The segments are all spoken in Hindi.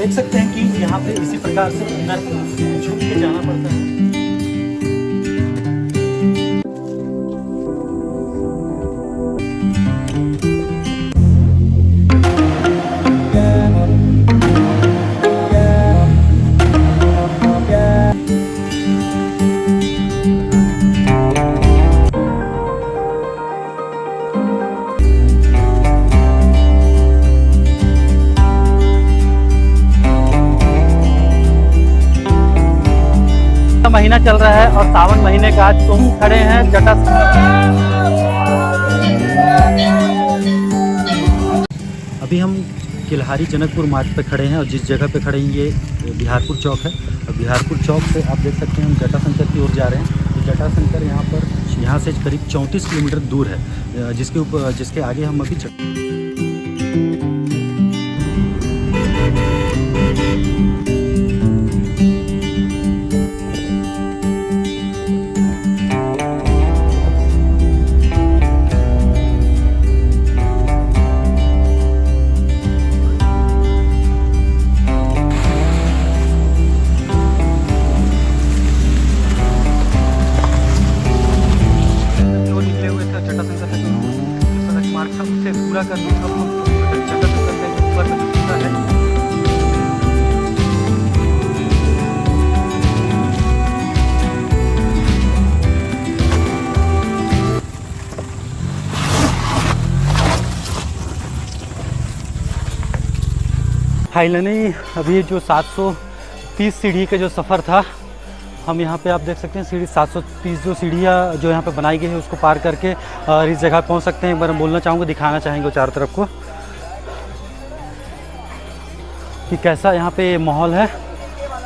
देख सकते हैं कि यहाँ पे इसी प्रकार से अंदर झुक के जाना पड़ता है। महीना चल रहा है और सावन महीने का आज तुम खड़े हैं जटा। अभी हम किल्हारी जनकपुर मार्ग पे खड़े हैं और जिस जगह पे खड़े हैं ये बिहारपुर चौक है और बिहारपुर चौक से आप देख सकते हैं हम जटाशंकर की ओर जा रहे हैं। तो जटाशंकर यहाँ से करीब 34 किलोमीटर दूर है, जिसके आगे हम अभी पूरा करने अब हम जटाशंकर का जो ऊपर का हिस्सा है। फाइनली अभी जो 730 सीढ़ी का जो सफ़र था, हम यहाँ पे आप देख सकते हैं सीढ़ी 730 जो सीढ़ियाँ जो यहाँ पे बनाई गई है उसको पार करके इस जगह पहुँच सकते हैं। एक बार हम बोलना चाहूँगा, दिखाना चाहेंगे चारों तरफ को कि कैसा यहाँ पे माहौल है।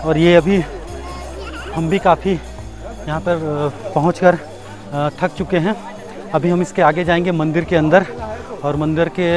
और ये अभी हम भी काफ़ी यहाँ पर पहुँचकर थक चुके हैं। अभी हम इसके आगे जाएंगे मंदिर के अंदर और मंदिर के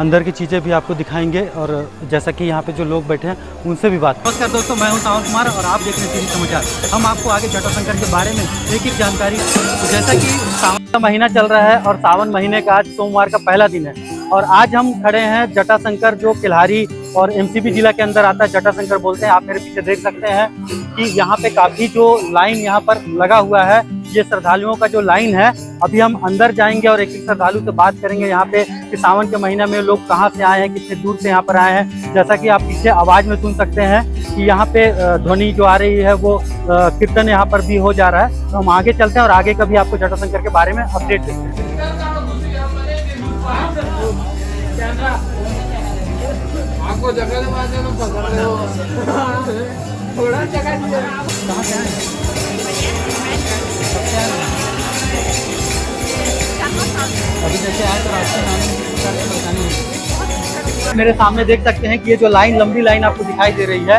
अंदर की चीज़ें भी आपको दिखाएंगे और जैसा कि यहाँ पे जो लोग बैठे हैं उनसे भी बात। नमस्कार दोस्तों, मैं हूँ सावन कुमार और आप देख रहे हैं सीधी समाचार। हम आपको आगे जटाशंकर के बारे में एक एक जानकारी। तो जैसा कि सावन का महीना चल रहा है और सावन महीने का आज सोमवार का पहला दिन है और आज हम खड़े हैं जटाशंकर जो किल्हारी और एमसीबी जिला के अंदर आता है, जटाशंकर बोलते हैं। आप मेरे पीछे देख सकते हैं कि यहाँ पे काफ़ी जो लाइन यहाँ पर लगा हुआ है, ये श्रद्धालुओं का जो लाइन है। अभी हम अंदर जाएंगे और एक एक श्रद्धालु से बात करेंगे यहाँ पे कि सावन के महीने में लोग कहाँ से आए हैं, कितने दूर से यहाँ पर आए हैं। जैसा कि आप पीछे आवाज़ में सुन सकते हैं कि यहाँ पे ध्वनि जो आ रही है वो कीर्तन यहाँ पर भी हो जा रहा है। तो हम आगे चलते हैं और आगे का भी आपको जटाशंकर के बारे में अपडेट देते हैं। आपको जगह थोड़ा जगह अभी जैसे आए तो रास्ते में मेरे सामने देख सकते हैं कि ये जो लाइन, लंबी लाइन आपको दिखाई दे रही है,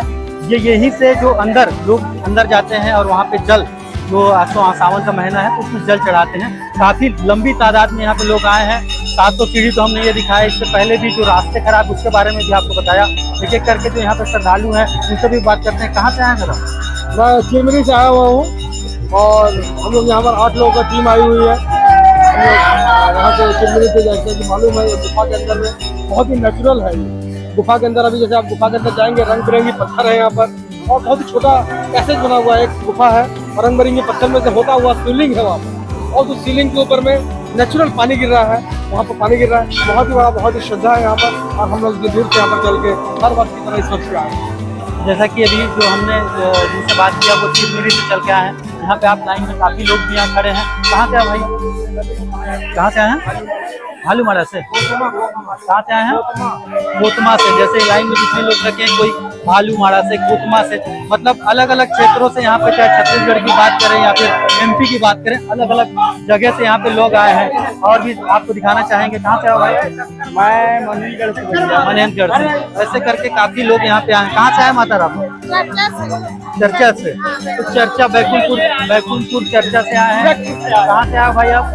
ये यहीं से जो अंदर लोग अंदर जाते हैं और वहाँ पे जल, जो सावन का महीना है उसमें जल चढ़ाते हैं। काफ़ी लंबी तादाद में यहाँ पे लोग आए हैं। 700 सीढ़ी तो हमने ये दिखाया, इससे पहले भी जो रास्ते खराब उसके बारे में भी आपको बताया। एक एक करके जो यहाँ पे श्रद्धालु हैं उनसे भी बात करते हैं। कहाँ से आए हैं? मैं चिमरी से आया हुआ हूँ और हम लोग यहाँ पर 8 लोगों का टीम आई हुई है। यहाँ से चिमरी से जैसे कि मालूम है, गुफा के अंदर में बहुत ही नेचुरल है। ये गुफा के अंदर, अभी जैसे आप गुफा के अंदर जाएंगे, रंग बिरंगी पत्थर है यहाँ पर और बहुत ही छोटा पैसेज बना हुआ है। एक गुफा है और रंग बिरंगे पत्थर में से होता हुआ सीलिंग है वहाँ पर, और उस सीलिंग के ऊपर में नेचुरल पानी गिर रहा है। वहाँ पर पानी गिर रहा है, बहुत ही बड़ा, बहुत ही श्रद्धा है यहाँ पर। और हम लोग इतनी दूर से यहाँ पर चल के हर बात की तरह इस वक्त से आए। जैसा कि अभी जो हमने जिनसे बात किया वो चिरमिरी से चल के आए हैं। यहाँ पे आप लाइन में काफ़ी लोग भी यहाँ खड़े हैं। कहाँ से आए भाई? कहाँ से आए हैं? भालूमाड़ा से। कहाँ से आए हैं? कोतमा से। जैसे लाइन में जितने लोग रखे हैं, कोई भालूमाड़ा से, कोतमा से, मतलब अलग अलग क्षेत्रों से यहाँ पे, चाहे छत्तीसगढ़ की बात करें या फिर एमपी की बात करें, अलग अलग जगह से यहाँ पे लोग आए हैं। और भी आपको दिखाना चाहेंगे। कहाँ से आए भाई? मैं मनेंद्रगढ़ से। मनेंद्रगढ़ से। ऐसे करके काफी लोग यहाँ पे आए। कहाँ से आए माता राम? चर्चा से। तो चर्चा बैकुंठपुर चर्चा से आए हैं। कहाँ से आए भाई आप?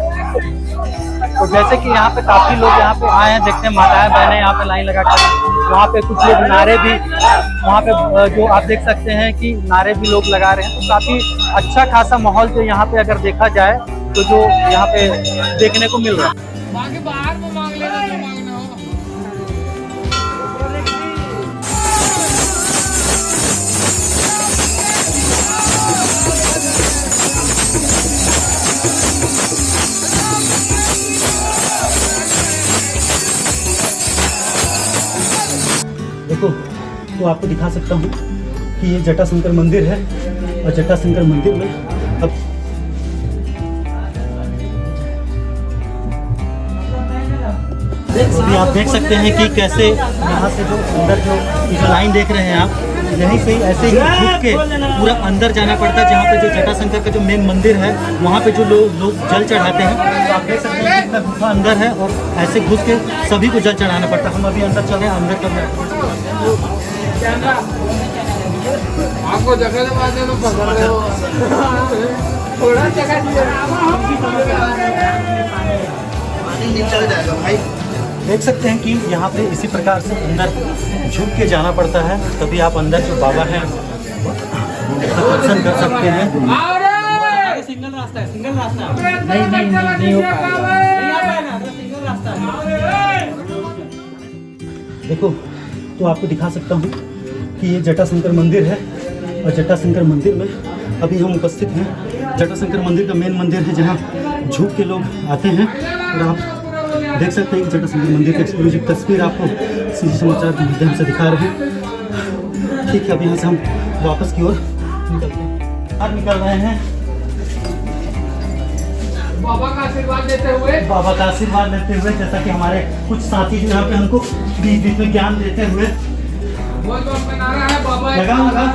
तो जैसे कि यहाँ पे काफी लोग यहाँ पे आए हैं, देखते हैं माताएं बहनें यहाँ पे लाइन लगा कर। वहाँ पे कुछ लोग नारे भी, वहाँ पे जो आप देख सकते हैं कि नारे भी लोग लगा रहे हैं। तो काफी अच्छा खासा माहौल जो यहाँ पे अगर देखा जाए तो जो यहाँ पे देखने को मिल रहा है। देखो तो आपको दिखा सकता हूँ कि ये जटाशंकर मंदिर है और जटाशंकर मंदिर में अब अभी आप देख सकते हैं कि कैसे यहाँ से जो अंदर जो लाइन देख रहे हैं आप, यहीं से ऐसे ही झुक के पूरा अंदर जाना पड़ता है, जहाँ पे जो जटाशंकर का जो मेन मंदिर है वहाँ पे जो लोग जल चढ़ाते हैं। तो आप देख सकते हैं कितना गुफा अंदर है और ऐसे घुस के सभी को जल चढ़ाना पड़ता है। हम अभी अंदर चल रहे हैं, अंदर कर आपको जगह तो पकड़ रहे हो थोड़ा जगह चल जाएगा भाई। देख सकते हैं कि यहाँ पे इसी प्रकार से अंदर झुक के जाना पड़ता है, तभी आप अंदर जो बाबा हैं दर्शन कर सकते हैं। सिंगल रास्ता है, सिंगल रास्ता है। नहीं हो पाएगा। सिंगल रास्ता है। देखो तो आपको दिखा सकता हूँ कि ये जटाशंकर मंदिर है और जटाशंकर मंदिर में अभी हम उपस्थित हैं। जटाशंकर मंदिर का मेन मंदिर है जहाँ झुक के लोग आते हैं और आप देख सकते हैं कि जटाशंकर मंदिर की एक्सक्लूसिव तस्वीर आपको सीजी समाचार के माध्यम से दिखा रहे हैं। ठीक है, अभी यहाँ से हम वापस की ओर निकल रहे हैं। बाबा का आशीर्वाद लेते हुए जैसा कि हमारे कुछ साथी जो यहाँ पे हमको बीच बीच में ज्ञान देते हुए लगाओ नारा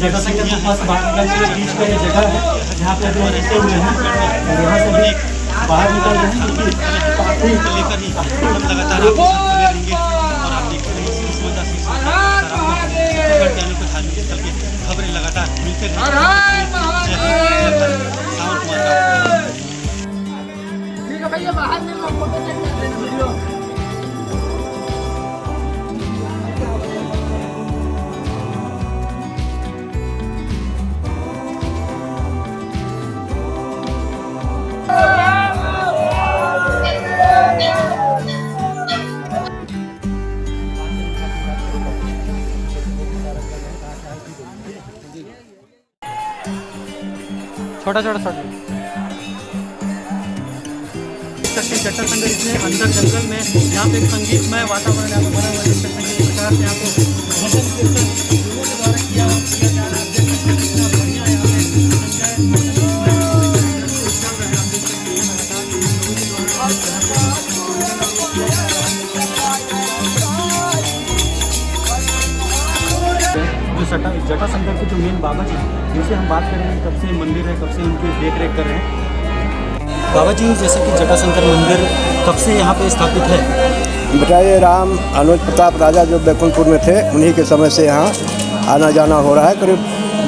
जटाशंकर के पास बागगंज के बीच का ये जगह है जहाँ पे अभी रहते हुए हैं और यहाँ से भी बाहर निकल रहे हैं क्योंकि लेकर ही हम लगातार आपके साथ बने रहेंगे और आप देखते रहेंगे इस वजह से चैनल को धार्मिक स्थल की खबरें लगातार मिलते रहेंगे। ठीक है भैया, बाहर में फोटो चेक करते हैं वीडियो। छोटा जटाशंकर इसमें अंदर जंगल में यहाँ पे एक संगीतमय वातावरण यहाँ पे बना हुआ है। इस प्रकार से यहाँ पे भजन कीर्तन लोगों के द्वारा किया जा रहा है। आप देख सकते हैं कितना बढ़िया यहाँ पे जो जटाशंकर के जो मेन बाबा जी जिनसे हम बात करेंगे, कब से मंदिर है, कब से उनकी देख रेख कर रहे हैं। बाबा जी, जैसे कि जटाशंकर मंदिर कब से यहाँ पे स्थापित है? बताइए, राम अनुज प्रताप राजा जो बैकुंठपुर में थे उन्हीं के समय से यहाँ आना जाना हो रहा है। करीब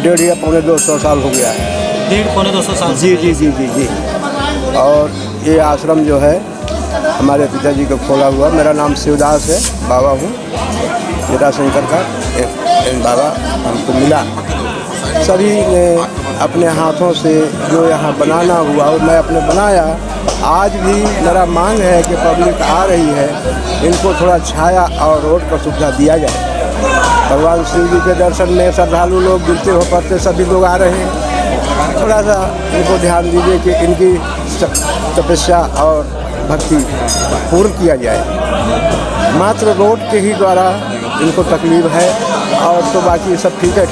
1.5 या पौने 200 साल हो गया है। 1.5 पौने 200 साल? जी जी जी जी जी। और ये आश्रम जो है हमारे पिताजी को खोला हुआ। मेरा नाम शिवदास है, बाबा हूँ जटाशंकर का। बाबा हमको मिला, सभी ने अपने हाथों से जो यहाँ बनाना हुआ और मैं अपने बनाया। आज भी मेरा मांग है कि पब्लिक आ रही है, इनको थोड़ा छाया और रोड का सुविधा दिया जाए। भगवान शिव जी के दर्शन में श्रद्धालु लोग गिरते हो पड़ते सभी लोग आ रहे हैं। थोड़ा सा इनको ध्यान दीजिए कि इनकी तपस्या और भक्ति पूर्ण किया जाए। मात्र रोड के ही द्वारा इनको तकलीफ है और तो बाकी सब ठीक है।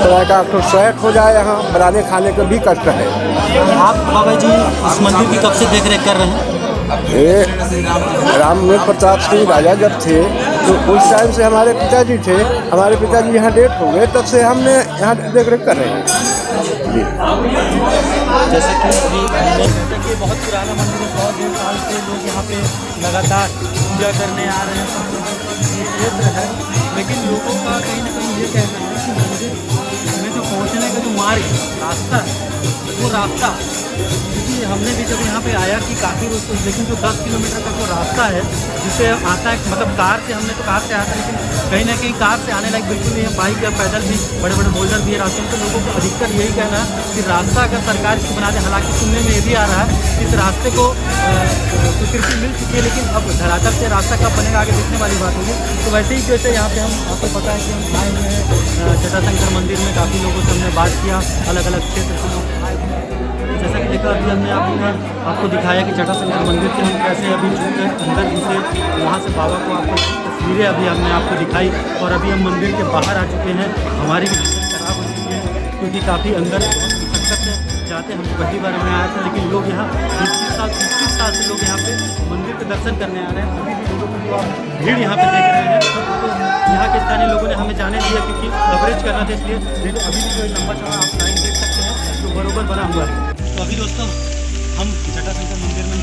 तो एक सेट हो जाए, यहाँ बनाने खाने का भी कष्ट है। आप बाबा जी इस मंदिर की कब से देख रेख कर रहे हैं? ये राम प्रताप सिंह राजा जब थे तो उस टाइम से हमारे पिताजी थे। हमारे पिताजी यहाँ डेट हो गए, तब से हमने यहाँ देख रेख कर रहे हैं जी। जैसे कि बहुत पुराना मंदिर है, 100-150 साल से लोग यहाँ पे लगातार पूजा करने आ रहे हैं। क्षेत्र है, लेकिन लोगों का कहीं ना कहीं ये कहना है कि मंदिर में जो पहुँचने का जो मार्ग रास्ता है वो रास्ता क्योंकि हमने भी जब यहाँ पे आया कि काफ़ी लेकिन जो 10 किलोमीटर का जो रास्ता है जिसे आता है, मतलब कार से, हमने तो कार से आया था, लेकिन कहीं ना कहीं कार से आने लायक बिल्कुल नहीं है। बाइक या पैदल भी बड़े बड़े बोल्डर भी है रास्ते में, तो लोगों को अधिकतर यही कहना है कि रास्ता अगर सरकार की बना दे। हालांकि सुनने में ये भी आ रहा है कि इस रास्ते को स्वीकृति मिल चुकी है, लेकिन अब धरातल से रास्ता कब बनेगा आगे देखने वाली बात होगी। तो वैसे ही जैसे यहाँ पे हम, आपको पता है कि हम आए हुए हैं जटाशंकर मंदिर में, काफ़ी लोगों से हमने बात किया, अलग अलग क्षेत्र से लोग आए हुए हैं। जैसा कि देखा अभी हमने आपको दिखाया कि जटाशंकर मंदिर के हम कैसे अभी छूटे अंदर घुसे, वहाँ से बाबा को आपको तस्वीरें अभी हमने आपको दिखाई, और अभी हम मंदिर के बाहर आ चुके हैं। हमारी भी खराब हो चुकी है क्योंकि काफ़ी अंदर दिक्कत से जाते, हम पहली बार में आए थे, लेकिन लोग यहाँ 30 साल से लोग यहाँ पे मंदिर के दर्शन करने आ रहे हैं। अभी भी लोगों को भीड़ यहाँ पे देख रहे हैं, तो यहाँ के स्थानीय लोगों ने हमें जाने दिया क्योंकि कवरेज करना था, इसलिए नहीं तो अभी भी जो लंबा चौड़ा आप लाइन देख सकते हैं जो बरोबर बना हुआ है। तो अभी दोस्तों हम जटाशंकर मंदिर में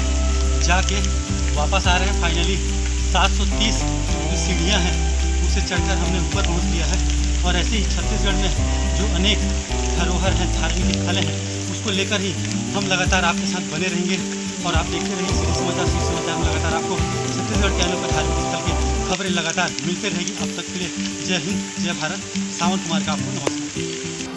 जाके वापस आ रहे हैं फाइनली। 730 जो सीढ़ियाँ हैं उसे चढ़कर हमने ऊपर पहुँच लिया है, और ऐसे ही छत्तीसगढ़ में जो अनेक धरोहर हैं, धार्मिक स्थलें हैं, उसको लेकर ही हम लगातार आपके साथ बने रहेंगे। और आप देखते रहिए सिटी समाचार में लगातार आपको छत्तीसगढ़ के अनेक धार्मिक स्थल की खबरें लगातार मिलते रहेगी। अब तक के लिए जय हिंद, जय भारत। सावन कुमार का आपको नमस्कार।